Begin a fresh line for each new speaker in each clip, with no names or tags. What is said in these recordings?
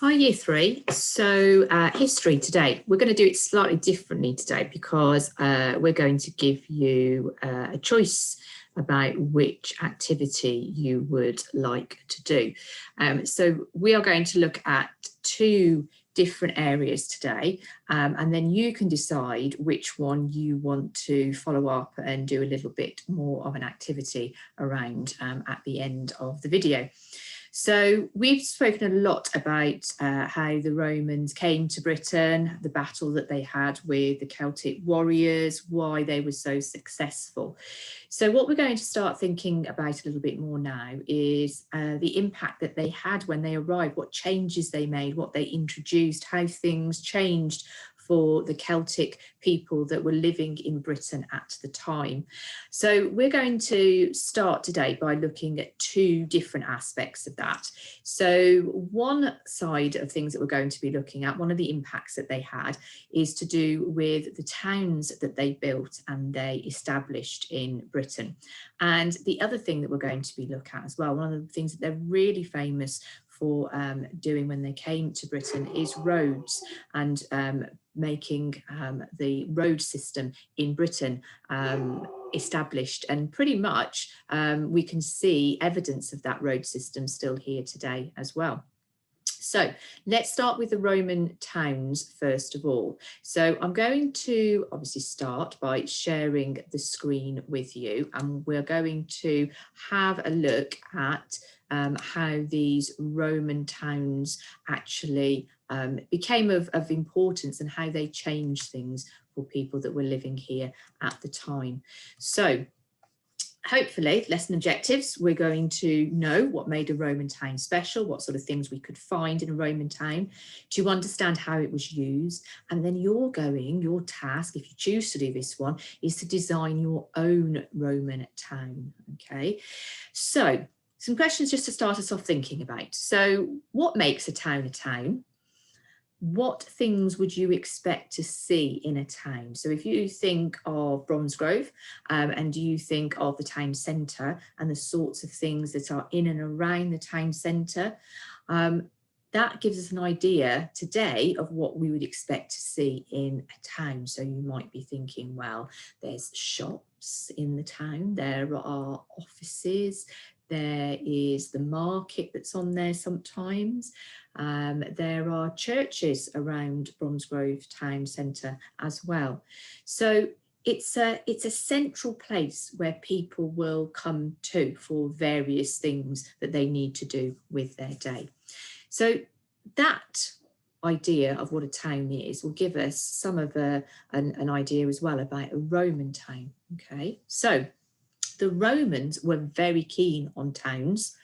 Hi Year 3. So history today. We're going to do it slightly differently today because we're going to give you a choice about which activity you would like to do. So we are going to look at two different areas today, and then you can decide which one you want to follow up and do a little bit more of an activity around at the end of the video. So we've spoken a lot about how the Romans came to Britain, the battle that they had with the Celtic warriors, why they were so successful. So what we're going to start thinking about a little bit more now is the impact that they had when they arrived, what changes they made, what they introduced, how things changed for the Celtic people that were living in Britain at the time. So we're going to start today by looking at two different aspects of that. So one side of things that we're going to be looking at, one of the impacts that they had, is to do with the towns that they built and they established in Britain. And the other thing that we're going to be looking at as well, one of the things that they're really famous for doing when they came to Britain is roads and making the road system in Britain established, and pretty much we can see evidence of that road system still here today as well. So let's start with the Roman towns first of all. So I'm going to obviously start by sharing the screen with you, and we're going to have a look at how these Roman towns actually became of importance and how they changed things for people that were living here at the time. So hopefully, lesson objectives, we're going to know what made a Roman town special, what sort of things we could find in a Roman town, to understand how it was used. And then your task, if you choose to do this one, is to design your own Roman town, okay? So some questions just to start us off thinking about. So what makes a town a town? What things would you expect to see in a town? So if you think of Bromsgrove and you think of the town centre and the sorts of things that are in and around the town centre, that gives us an idea today of what we would expect to see in a town. So you might be thinking, well, there's shops in the town, there are offices, there is the market that's on there sometimes. There are churches around Bromsgrove town centre as well. So it's a central place where people will come to for various things that they need to do with their day. So that idea of what a town is will give us some of an idea as well about a Roman town. Okay, so the Romans were very keen on towns.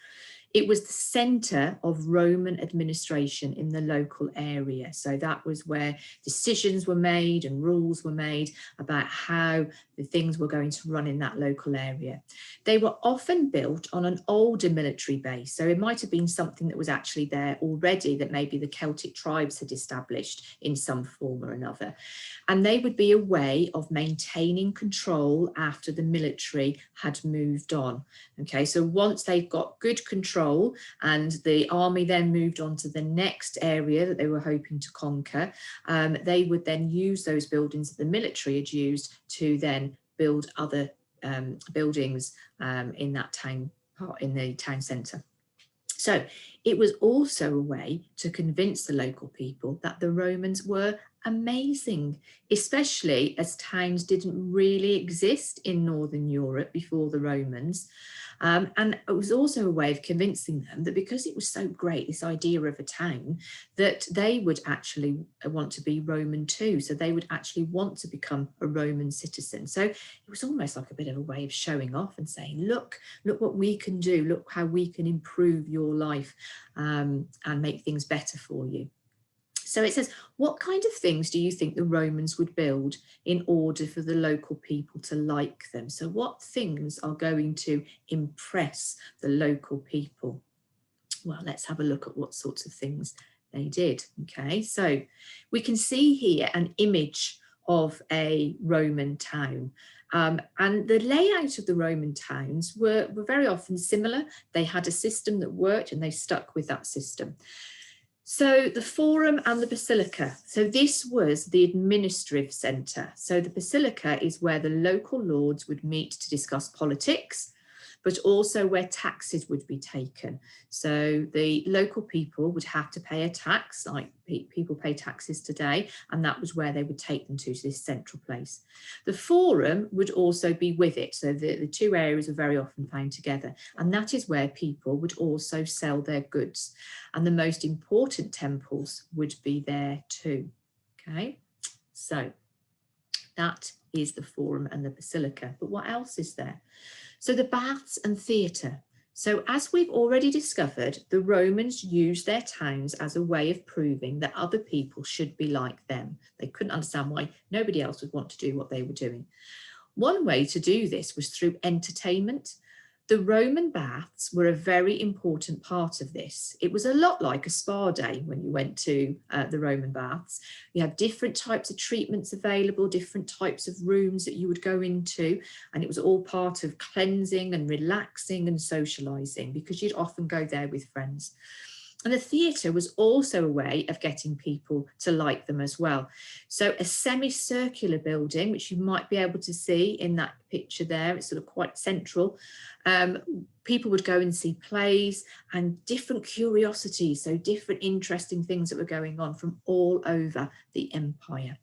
It was the centre of Roman administration in the local area. So that was where decisions were made and rules were made about how the things were going to run in that local area. They were often built on an older military base. So it might have been something that was actually there already that maybe the Celtic tribes had established in some form or another. And they would be a way of maintaining control after the military had moved on. Okay, so once they've got good control, and the army then moved on to the next area that they were hoping to conquer, they would then use those buildings that the military had used to then build other buildings in that town, in the town centre. So it was also a way to convince the local people that the Romans were amazing, especially as towns didn't really exist in Northern Europe before the Romans. And it was also a way of convincing them that because it was so great, this idea of a town, that they would actually want to be Roman too. So they would actually want to become a Roman citizen. So it was almost like a bit of a way of showing off and saying, look what we can do, look how we can improve your life and make things better for you. So it says, what kind of things do you think the Romans would build in order for the local people to like them? So what things are going to impress the local people? Well, let's have a look at what sorts of things they did. Okay, so we can see here an image of a Roman town. And the layout of the Roman towns were very often similar. They had a system that worked and they stuck with that system. So the Forum and the Basilica. So this was the administrative centre. So the Basilica is where the local lords would meet to discuss politics, but also where taxes would be taken. So the local people would have to pay a tax, like people pay taxes today, and that was where they would take them to this central place. The Forum would also be with it, so the two areas are very often found together, and that is where people would also sell their goods, and the most important temples would be there too. Okay, so that is the Forum and the Basilica. But what else is there? So the baths and theatre. So as we've already discovered, the Romans used their towns as a way of proving that other people should be like them. They couldn't understand why nobody else would want to do what they were doing. One way to do this was through entertainment. The Roman baths were a very important part of this. It was a lot like a spa day when you went to the Roman baths. You have different types of treatments available, different types of rooms that you would go into, and it was all part of cleansing and relaxing and socialising, because you'd often go there with friends. And the theatre was also a way of getting people to like them as well. So a semicircular building, which you might be able to see in that picture there, it's sort of quite central. People would go and see plays and different curiosities, so different interesting things that were going on from all over the empire.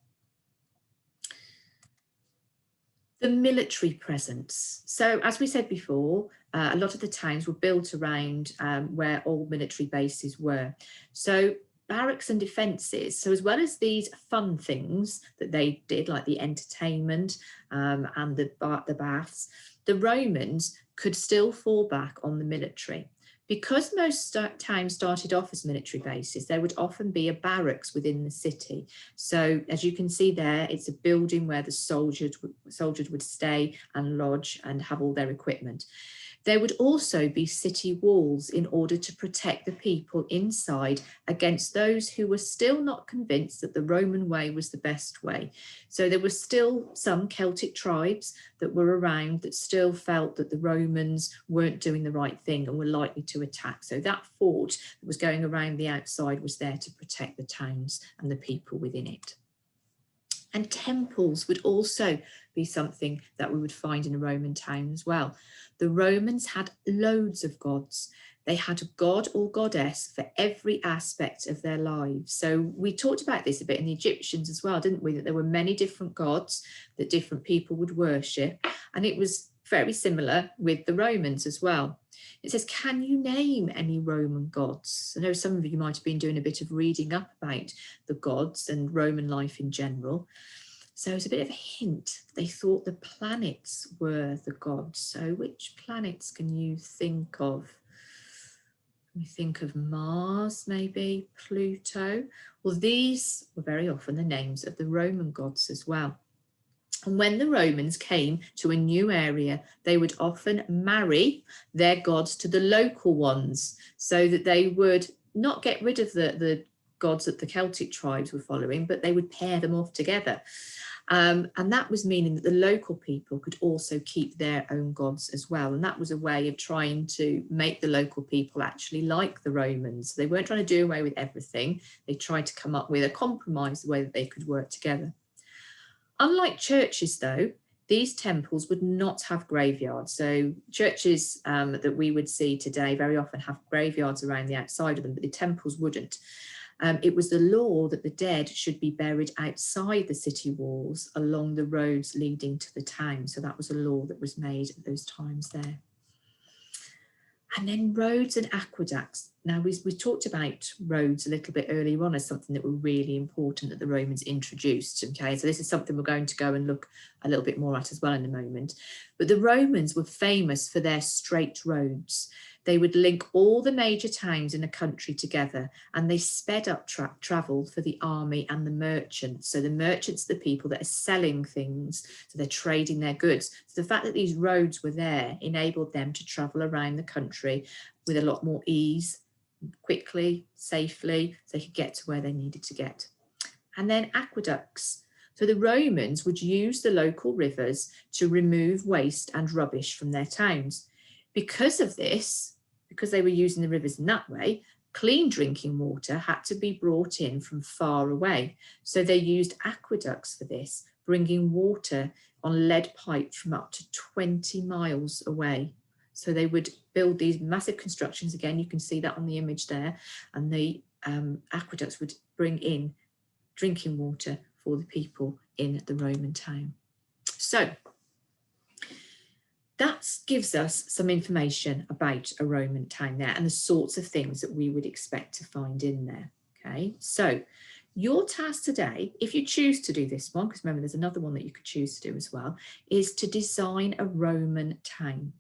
The military presence. So as we said before, a lot of the towns were built around where all military bases were. So barracks and defences, so as well as these fun things that they did, like the entertainment and the baths, the Romans could still fall back on the military. Because most towns started off as military bases, there would often be a barracks within the city. So as you can see there, it's a building where the soldiers would stay and lodge and have all their equipment. There would also be city walls in order to protect the people inside against those who were still not convinced that the Roman way was the best way. So there were still some Celtic tribes that were around that still felt that the Romans weren't doing the right thing and were likely to attack. So that fort that was going around the outside was there to protect the towns and the people within it. And temples would also be something that we would find in a Roman town as well. The Romans had loads of gods. They had a god or goddess for every aspect of their lives. So we talked about this a bit in the Egyptians as well, didn't we? That there were many different gods that different people would worship. And it was very similar with the Romans as well. It says, can you name any Roman gods? I know some of you might have been doing a bit of reading up about the gods and Roman life in general. So it's a bit of a hint. They thought the planets were the gods. So which planets can you think of? We think of Mars, maybe Pluto. Well, these were very often the names of the Roman gods as well. And when the Romans came to a new area, they would often marry their gods to the local ones so that they would not get rid of the gods that the Celtic tribes were following, but they would pair them off together. And that was meaning that the local people could also keep their own gods as well. And that was a way of trying to make the local people actually like the Romans. They weren't trying to do away with everything. They tried to come up with a compromise, the way that they could work together. Unlike churches, though, these temples would not have graveyards. So churches that we would see today very often have graveyards around the outside of them, but the temples wouldn't. It was the law that the dead should be buried outside the city walls along the roads leading to the town. So that was a law that was made at those times there. And then roads and aqueducts. Now, we talked about roads a little bit earlier on as something that were really important that the Romans introduced. Okay, so this is something we're going to go and look a little bit more at as well in a moment. But the Romans were famous for their straight roads. They would link all the major towns in a country together, and they sped up travel for the army and the merchants. So the merchants are the people that are selling things, so they're trading their goods. So the fact that these roads were there enabled them to travel around the country with a lot more ease, quickly, safely, so they could get to where they needed to get. And then aqueducts. So the Romans would use the local rivers to remove waste and rubbish from their towns. Because of this, because they were using the rivers in that way, Clean drinking water had to be brought in from far away. So they used aqueducts for this, bringing water on lead pipes from up to 20 miles away. So they would build these massive constructions. Again, you can see that on the image there. And the aqueducts would bring in drinking water for the people in the Roman town. So that gives us some information about a Roman town there and the sorts of things that we would expect to find in there. Okay, so your task today, if you choose to do this one, because remember there's another one that you could choose to do as well, is to design a Roman town.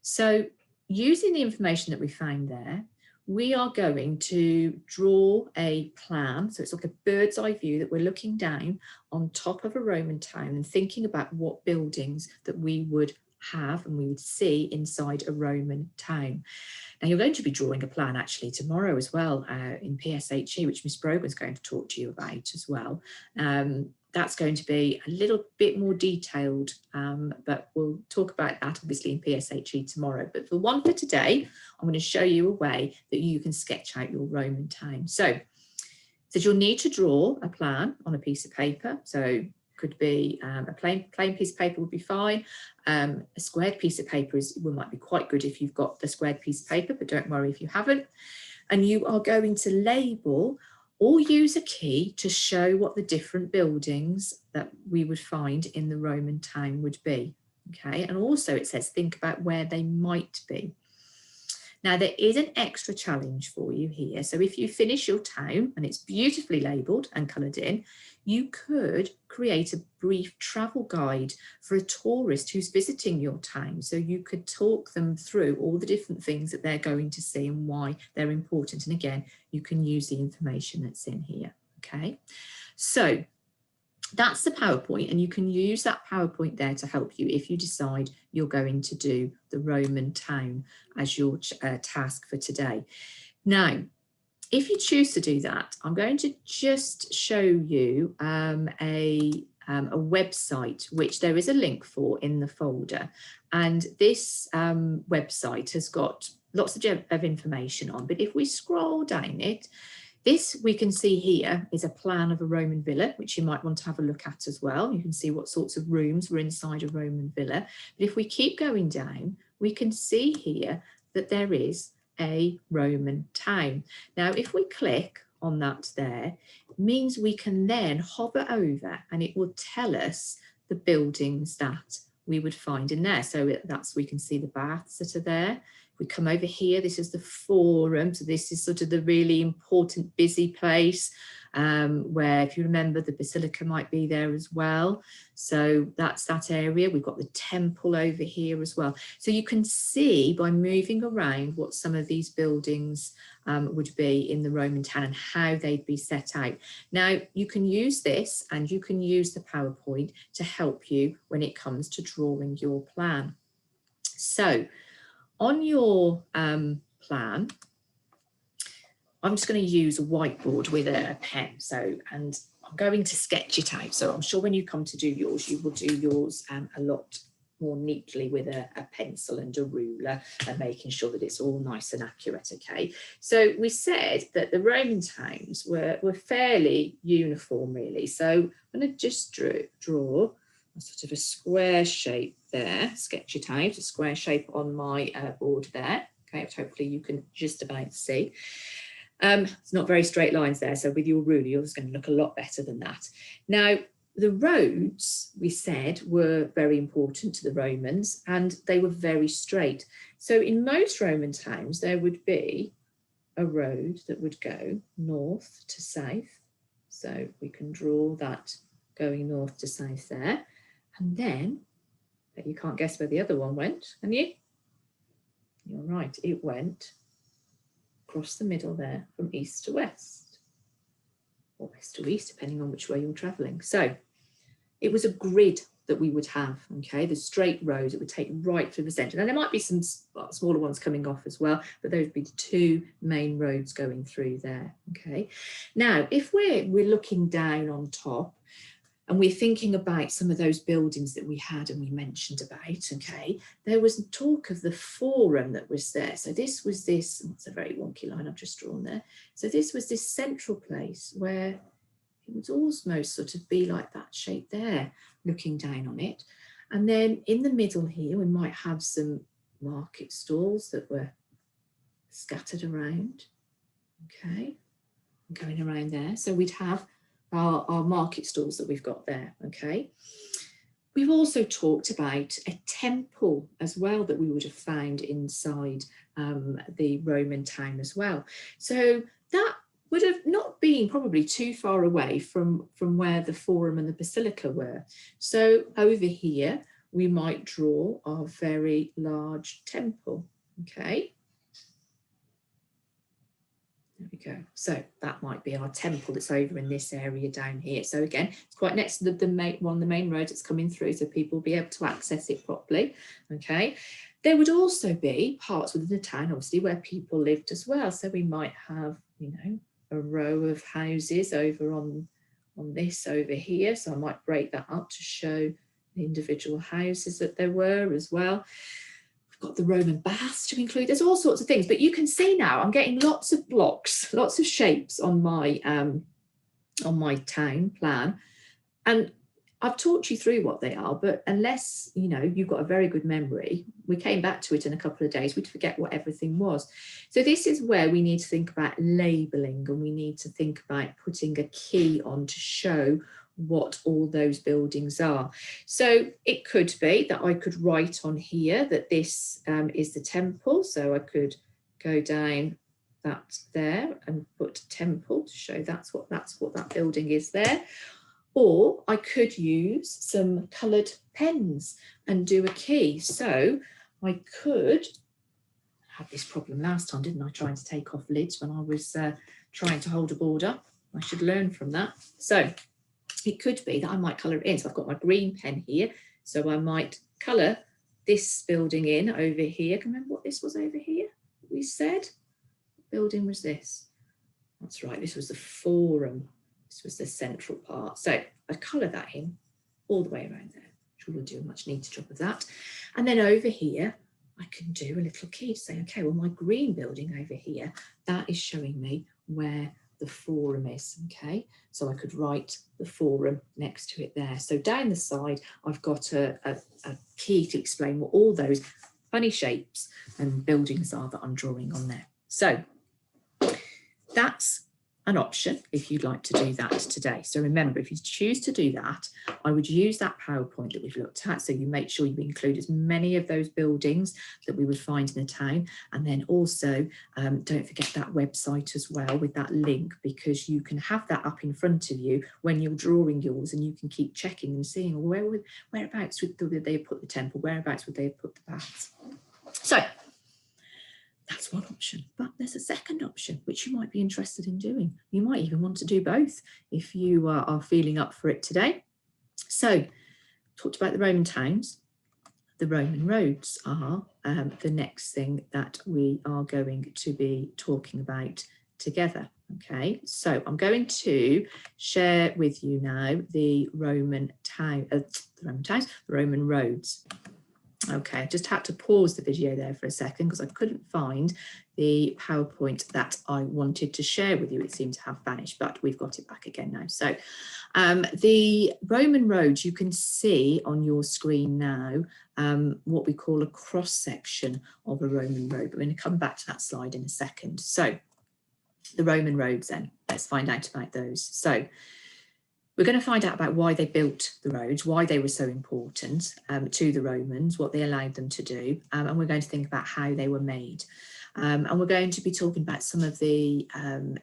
So using the information that we found there, we are going to draw a plan. So it's like a bird's eye view that we're looking down on top of a Roman town and thinking about what buildings that we would have and we would see inside a Roman town. Now you're going to be drawing a plan actually tomorrow as well in PSHE, which Miss Brogan's going to talk to you about as well. That's going to be a little bit more detailed, but we'll talk about that obviously in PSHE tomorrow. But the one for today, I'm going to show you a way that you can sketch out your Roman town. So you'll need to draw a plan on a piece of paper. So could be a plain piece of paper would be fine. A squared piece of paper might be quite good if you've got the squared piece of paper, but don't worry if you haven't. And you are going to label or use a key to show what the different buildings that we would find in the Roman town would be. Okay, and also it says think about where they might be. Now there is an extra challenge for you here. So if you finish your town and it's beautifully labelled and coloured in, you could create a brief travel guide for a tourist who's visiting your town. So you could talk them through all the different things that they're going to see and why they're important. And again, you can use the information that's in here. Okay, so that's the PowerPoint, and you can use that PowerPoint there to help you if you decide you're going to do the Roman town as your task for today. Now, if you choose to do that, I'm going to just show you a website, which there is a link for in the folder. And this website has got lots of information on, but if we scroll down it, this we can see here is a plan of a Roman villa, which you might want to have a look at as well. You can see what sorts of rooms were inside a Roman villa. But if we keep going down, we can see here that there is a Roman town. Now, if we click on that there, it means we can then hover over and it will tell us the buildings that we would find in there. So we can see the baths that are there. We come over here, this is the forum. So this is sort of the really important busy place where, if you remember, the basilica might be there as well. So that's that area. We've got the temple over here as well. So you can see by moving around what some of these buildings would be in the Roman town and how they'd be set out. Now, you can use this and you can use the PowerPoint to help you when it comes to drawing your plan. So on your plan, I'm just going to use a whiteboard with a pen. And I'm going to sketch it out. So I'm sure when you come to do yours, you will do yours a lot more neatly with a pencil and a ruler and making sure that it's all nice and accurate. Okay. So we said that the Roman towns were fairly uniform, really. So I'm going to just draw a sort of a square shape there, sketch it out, a square shape on my board there. Okay, which hopefully you can just about see. It's not very straight lines there, so with your ruler, yours is going to look a lot better than that. Now, the roads, we said, were very important to the Romans, and they were very straight. So in most Roman towns, there would be a road that would go north to south. So we can draw that going north to south there. And then, but you can't guess where the other one went, can you? You're right, it went across the middle there from east to west, or west to east, depending on which way you're travelling. So it was a grid that we would have, okay, the straight road, it would take right through the centre. Now there might be some smaller ones coming off as well, but those would be the two main roads going through there, okay. Now, if we're looking down on top, and we're thinking about some of those buildings that we had and we mentioned about, okay, there was talk of the forum that was there. So this was this, it's a very wonky line I've just drawn there. So this was this central place where it would almost sort of be like that shape there, looking down on it. And then in the middle here, we might have some market stalls that were scattered around, okay, going around there. So we'd have our market stalls that we've got there, okay. We've also talked about a temple as well that we would have found inside the Roman town as well. So that would have not been probably too far away from where the Forum and the Basilica were. So over here, we might draw our very large temple, okay. There we go. So that might be our temple that's over in this area down here. So again, it's quite next to the main road that's coming through, so people will be able to access it properly. Okay. There would also be parts within the town, obviously, where people lived as well. So we might have, you know, a row of houses over on this over here. So I might break that up to show the individual houses that there were as well. Got the Roman baths to include. There's all sorts of things, but you can see now I'm getting lots of blocks, lots of shapes on my town plan, and I've talked you through what they are, but unless you know you've got a very good memory, we came back to it in a couple of days, we'd forget what everything was. So this is where we need to think about labeling, and we need to think about putting a key on to show what all those buildings are. So it could be that I could write on here that this is the temple. So I could go down that there and put temple to show that's what that building is there. Or I could use some coloured pens and do a key. So I could have this problem last time, didn't I, trying to take off lids when I was trying to hold a board up. I should learn from that. So it could be that I might colour it in. So I've got my green pen here. So I might colour this building in over here. Can you remember what this was over here? We said, what building was this? That's right, this was the Forum. This was the central part. So I colour that in all the way around there. I'm sure we'll do a much neater job of that. And then over here, I can do a little key to say, okay, well, my green building over here, that is showing me where the Forum is, okay? So I could write the Forum next to it there. So down the side, I've got a key to explain what all those funny shapes and buildings are that I'm drawing on there. So that's an option if you'd like to do that today. So remember, if you choose to do that, I would use that PowerPoint that we've looked at. So you make sure you include as many of those buildings that we would find in the town. And then also don't forget that website as well with that link, because you can have that up in front of you when you're drawing yours, and you can keep checking and seeing whereabouts would they have put the temple, whereabouts would they have put the baths. So that's one option, but there's a second option which you might be interested in doing. You might even want to do both if you are feeling up for it today. So, talked about the Roman towns. The Roman roads are the next thing that we are going to be talking about together. Okay, so I'm going to share with you now the Roman roads. Okay, I just had to pause the video there for a second because I couldn't find the PowerPoint that I wanted to share with you. It seemed to have vanished, but we've got it back again now. So the Roman roads, you can see on your screen now what we call a cross section of a Roman road. But we're going to come back to that slide in a second. So the Roman roads then, let's find out about those. So we're going to find out about why they built the roads, why they were so important to the Romans, what they allowed them to do, and we're going to think about how they were made. And we're going to be talking about some of the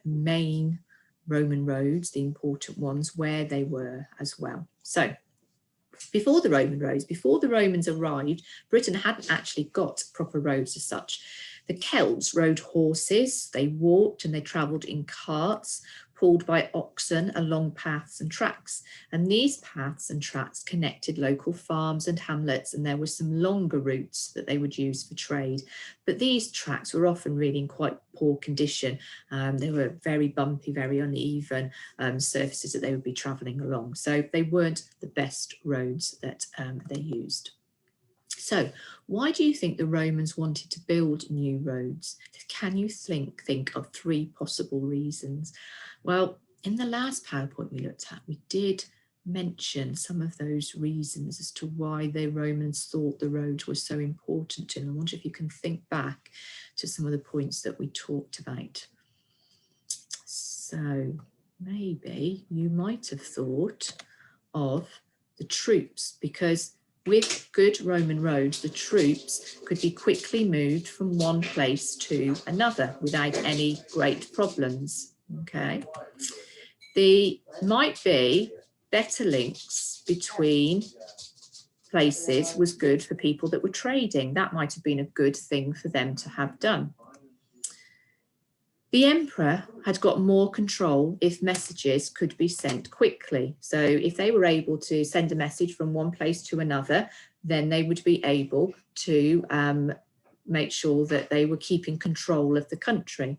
main Roman roads, the important ones, where they were as well. So before the Roman roads, before the Romans arrived, Britain hadn't actually got proper roads as such. The Celts rode horses, they walked and they travelled in carts, pulled by oxen along paths and tracks. And these paths and tracks connected local farms and hamlets, and there were some longer routes that they would use for trade. But these tracks were often really in quite poor condition. They were very bumpy, very uneven surfaces that they would be travelling along. So they weren't the best roads that they used. So why do you think the Romans wanted to build new roads? Can you think of 3 possible reasons? Well, in the last PowerPoint we looked at, we did mention some of those reasons as to why the Romans thought the roads were so important to them. I wonder if you can think back to some of the points that we talked about. So maybe you might have thought of the troops, because with good Roman roads, the troops could be quickly moved from one place to another without any great problems. Okay. There might be better links between places was good for people that were trading. That might have been a good thing for them to have done. The emperor had got more control if messages could be sent quickly. So if they were able to send a message from one place to another, then they would be able to make sure that they were keeping control of the country.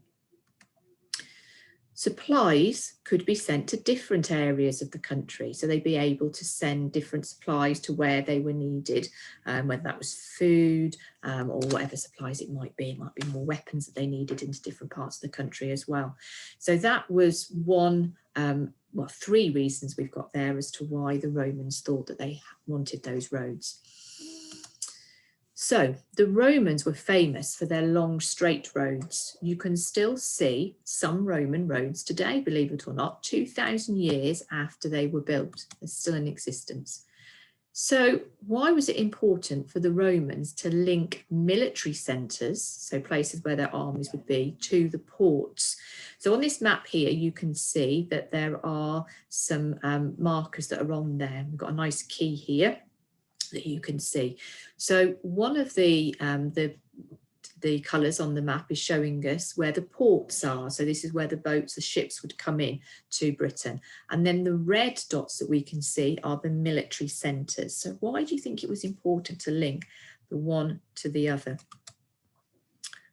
Supplies could be sent to different areas of the country, so they'd be able to send different supplies to where they were needed, whether that was food or whatever supplies it might be. It might be more weapons that they needed into different parts of the country as well. So that was one, 3 reasons we've got there as to why the Romans thought that they wanted those roads. So the Romans were famous for their long straight roads. You can still see some Roman roads today, believe it or not, 2,000 years after they were built. They're still in existence. So why was it important for the Romans to link military centres, so places where their armies would be, to the ports? So on this map here, you can see that there are some markers that are on there. We've got a nice key here that you can see. So one of the colours on the map is showing us where the ports are. So this is where the boats, the ships would come in to Britain. And then the red dots that we can see are the military centres. So why do you think it was important to link the one to the other?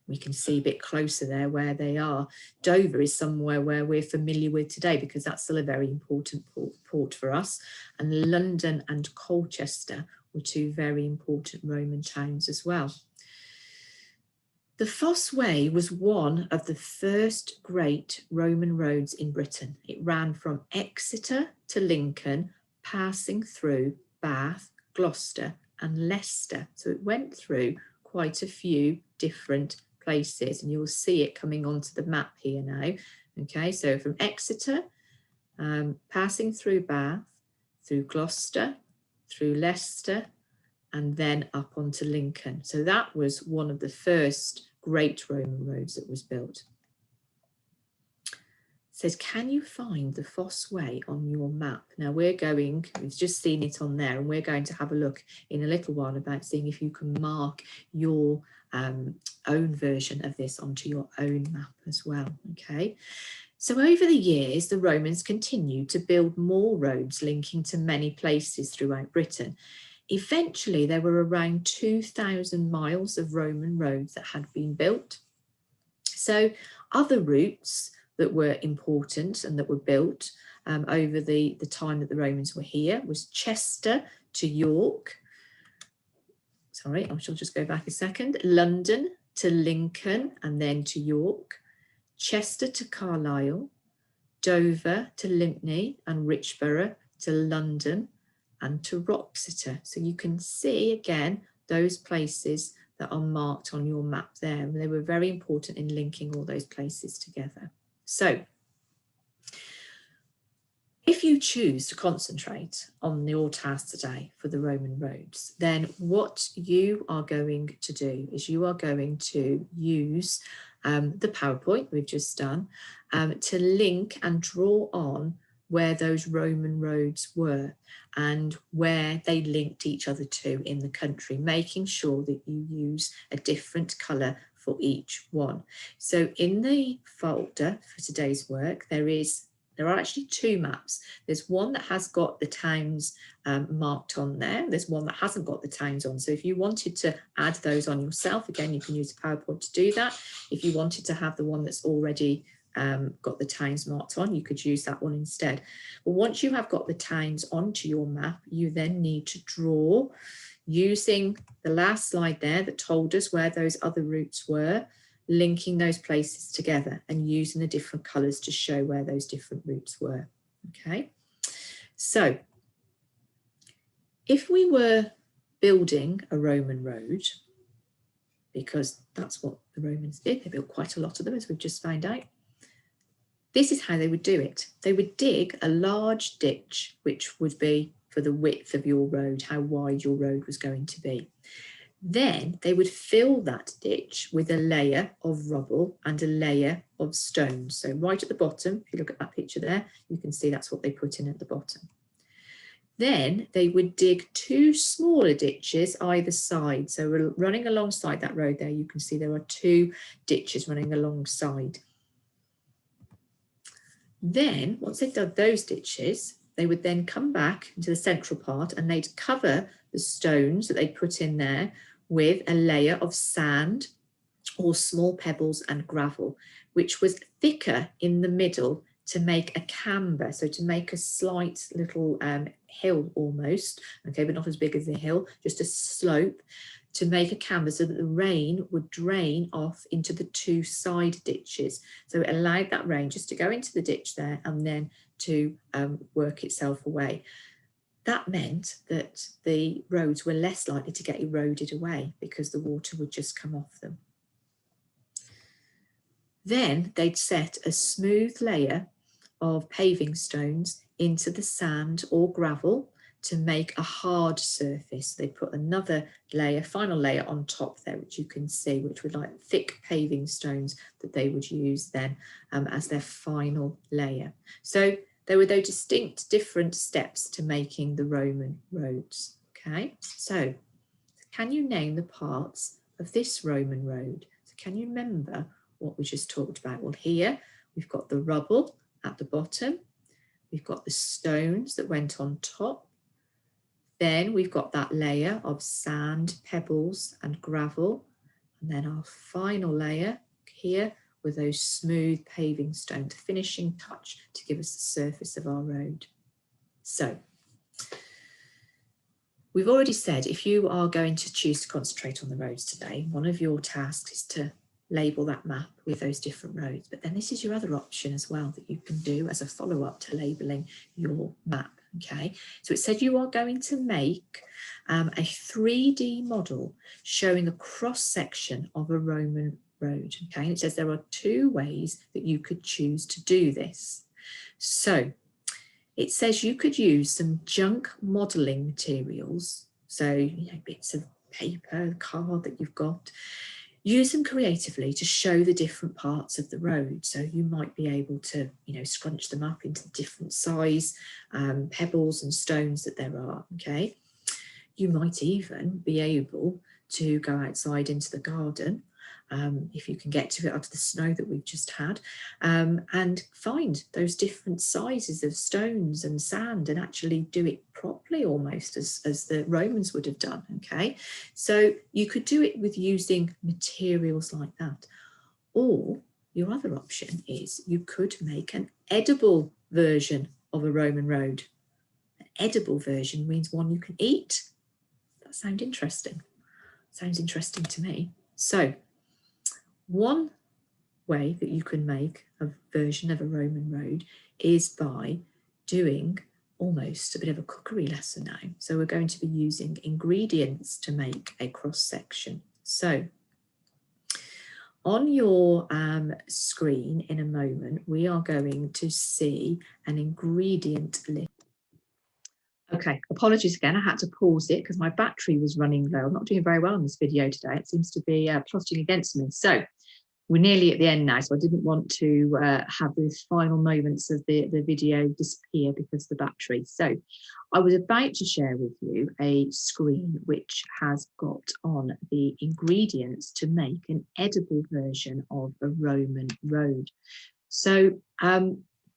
We can see a bit closer there where they are. Dover is somewhere where we're familiar with today because that's still a very important port for us. And London and Colchester were 2 very important Roman towns as well. The Fosse Way was one of the first great Roman roads in Britain. It ran from Exeter to Lincoln, passing through Bath, Gloucester and Leicester. So it went through quite a few different places, and you'll see it coming onto the map here now. Okay, so from Exeter, passing through Bath, through Gloucester, through Leicester, and then up onto Lincoln. So that was one of the first great Roman roads that was built. It says, can you find the Fosse Way on your map? Now we've just seen it on there, and we're going to have a look in a little while about seeing if you can mark your own version of this onto your own map as well. Okay. So over the years, the Romans continued to build more roads linking to many places throughout Britain. Eventually, there were around 2,000 miles of Roman roads that had been built. So other routes that were important and that were built over the time that the Romans were here was Chester to York. Sorry, I shall just go back a second. London to Lincoln and then to York. Chester to Carlisle. Dover to Lympne and Richborough to London and to Wroxeter. So you can see again those places that are marked on your map there. And they were very important in linking all those places together. So if you choose to concentrate on your task today for the Roman roads, then what you are going to do is you are going to use the PowerPoint we've just done to link and draw on where those Roman roads were and where they linked each other to in the country, making sure that you use a different colour for each one. So in the folder for today's work, there is There are actually two maps. There's one that has got the towns marked on there. There's one that hasn't got the towns on. So if you wanted to add those on yourself, again, you can use a PowerPoint to do that. If you wanted to have the one that's already got the towns marked on, you could use that one instead. But once you have got the towns onto your map, you then need to draw using the last slide there that told us where those other routes were, linking those places together and using the different colours to show where those different routes were. Okay, so if we were building a Roman road, because that's what the Romans did, they built quite a lot of them, as we've just found out, this is how they would do it. They would dig a large ditch, which would be for the width of your road, how wide your road was going to be. Then they would fill that ditch with a layer of rubble and a layer of stones. So right at the bottom, if you look at that picture there, you can see that's what they put in at the bottom. Then they would dig two smaller ditches either side. So we're running alongside that road there, you can see there are two ditches running alongside. Then once they've dug those ditches, they would then come back into the central part and they'd cover the stones that they put in there with a layer of sand or small pebbles and gravel, which was thicker in the middle to make a camber, so to make a slight little hill almost, okay, but not as big as the hill, just a slope, to make a camber so that the rain would drain off into the two side ditches. So it allowed that rain just to go into the ditch there and then to work itself away. That meant that the roads were less likely to get eroded away because the water would just come off them. Then they'd set a smooth layer of paving stones into the sand or gravel to make a hard surface. They put another layer, final layer on top there, which you can see, which were like thick paving stones that they would use then as their final layer. So there were those distinct different steps to making the Roman roads. Okay, so can you name the parts of this Roman road? So can you remember what we just talked about? Well, here we've got the rubble at the bottom. We've got the stones that went on top. Then we've got that layer of sand, pebbles and gravel. And then our final layer here with those smooth paving stones, finishing touch to give us the surface of our road. So we've already said if you are going to choose to concentrate on the roads today, one of your tasks is to label that map with those different roads. But then this is your other option as well that you can do as a follow-up to labeling your map. Okay, so it said you are going to make a 3D model showing a cross-section of a Roman road. Okay, and it says there are two ways that you could choose to do this. So it says you could use some junk modelling materials, so bits of paper, card that you've got. Use them creatively to show the different parts of the road. So you might be able to, scrunch them up into the different size pebbles and stones that there are, okay? You might even be able to go outside into the garden, if you can get to it after the snow that we've just had, and find those different sizes of stones and sand and actually do it properly almost as the Romans would have done, okay? So you could do it with using materials like that. Or your other option is you could make an edible version of a Roman road. An edible version means one you can eat. That sounds interesting. Sounds interesting to me. So one way that you can make a version of a Roman road is by doing almost a bit of a cookery lesson now. So we're going to be using ingredients to make a cross section. So on your screen in a moment, we are going to see an ingredient list. Okay, apologies again, I had to pause it because my battery was running low. I'm not doing very well in this video today. It seems to be plotting against me. So we're nearly at the end now, so I didn't want to have those final moments of the video disappear because of the battery. So I was about to share with you a screen which has got on the ingredients to make an edible version of a Roman road. So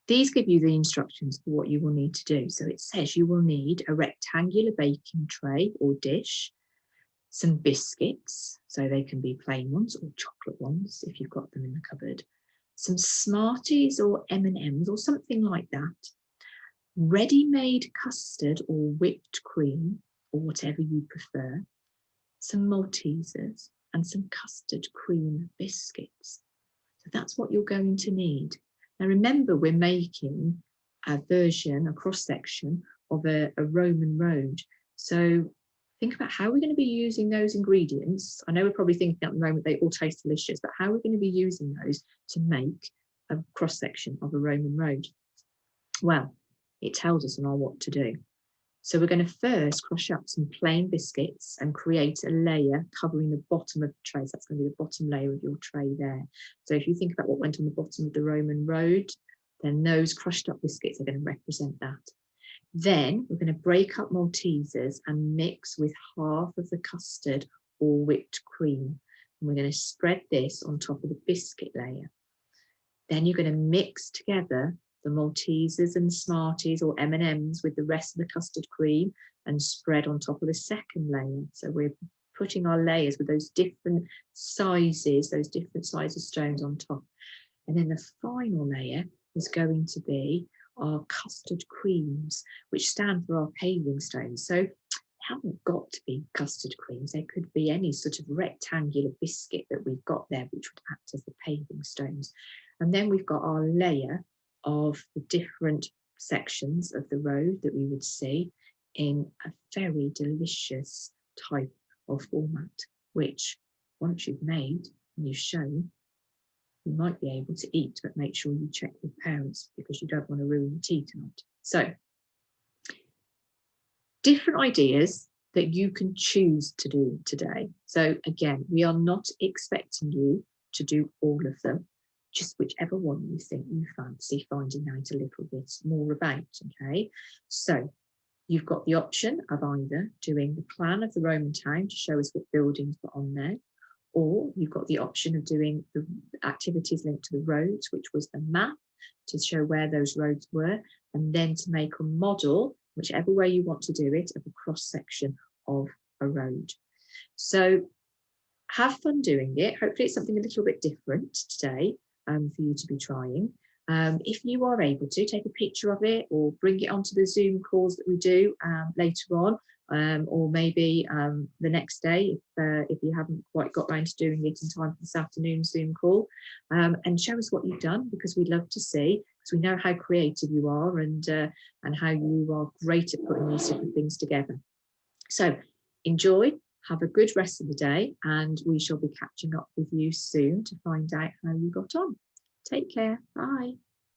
These give you the instructions for what you will need to do. So it says you will need a rectangular baking tray or dish, some biscuits, so they can be plain ones or chocolate ones if you've got them in the cupboard, some Smarties or M&Ms or something like that, ready-made custard or whipped cream or whatever you prefer, some Maltesers and some custard cream biscuits. So that's what you're going to need. Now remember, we're making a version, a cross-section of a Roman road. So think about how we're going to be using those ingredients. I know we're probably thinking at the moment they all taste delicious, but how we're going to be using those to make a cross-section of a Roman road. Well, it tells us on what to do. So we're going to first crush up some plain biscuits and create a layer covering the bottom of the tray. So that's going to be the bottom layer of your tray there. So if you think about what went on the bottom of the Roman road, then those crushed up biscuits are going to represent that. Then we're going to break up Maltesers and mix with half of the custard or whipped cream. And we're going to spread this on top of the biscuit layer. Then you're going to mix together the Maltesers and Smarties or M&Ms with the rest of the custard cream and spread on top of the second layer. So we're putting our layers with those different sizes of stones on top. And then the final layer is going to be our custard creams, which stand for our paving stones. So they haven't got to be custard creams. They could be any sort of rectangular biscuit that we've got there, which would act as the paving stones. And then we've got our layer of the different sections of the road that we would see in a very delicious type of format, which once you've made and you've shown, you might be able to eat, but make sure you check with parents because you don't want to ruin your tea tonight. So different ideas that you can choose to do today. So again, we are not expecting you to do all of them, just whichever one you think you fancy finding out a little bit more about, okay? So you've got the option of either doing the plan of the Roman town to show us what buildings were on there, or you've got the option of doing the activities linked to the roads, which was the map to show where those roads were, and then to make a model, whichever way you want to do it, of a cross-section of a road. So have fun doing it. Hopefully it's something a little bit different today for you to be trying. If you are able to, take a picture of it or bring it onto the Zoom calls that we do later on, or maybe the next day if you haven't quite got around to doing it in time for this afternoon Zoom call, and show us what you've done, because we'd love to see, because we know how creative you are and how you are great at putting these different things together. So enjoy, have a good rest of the day, and we shall be catching up with you soon to find out how you got on. Take care. Bye.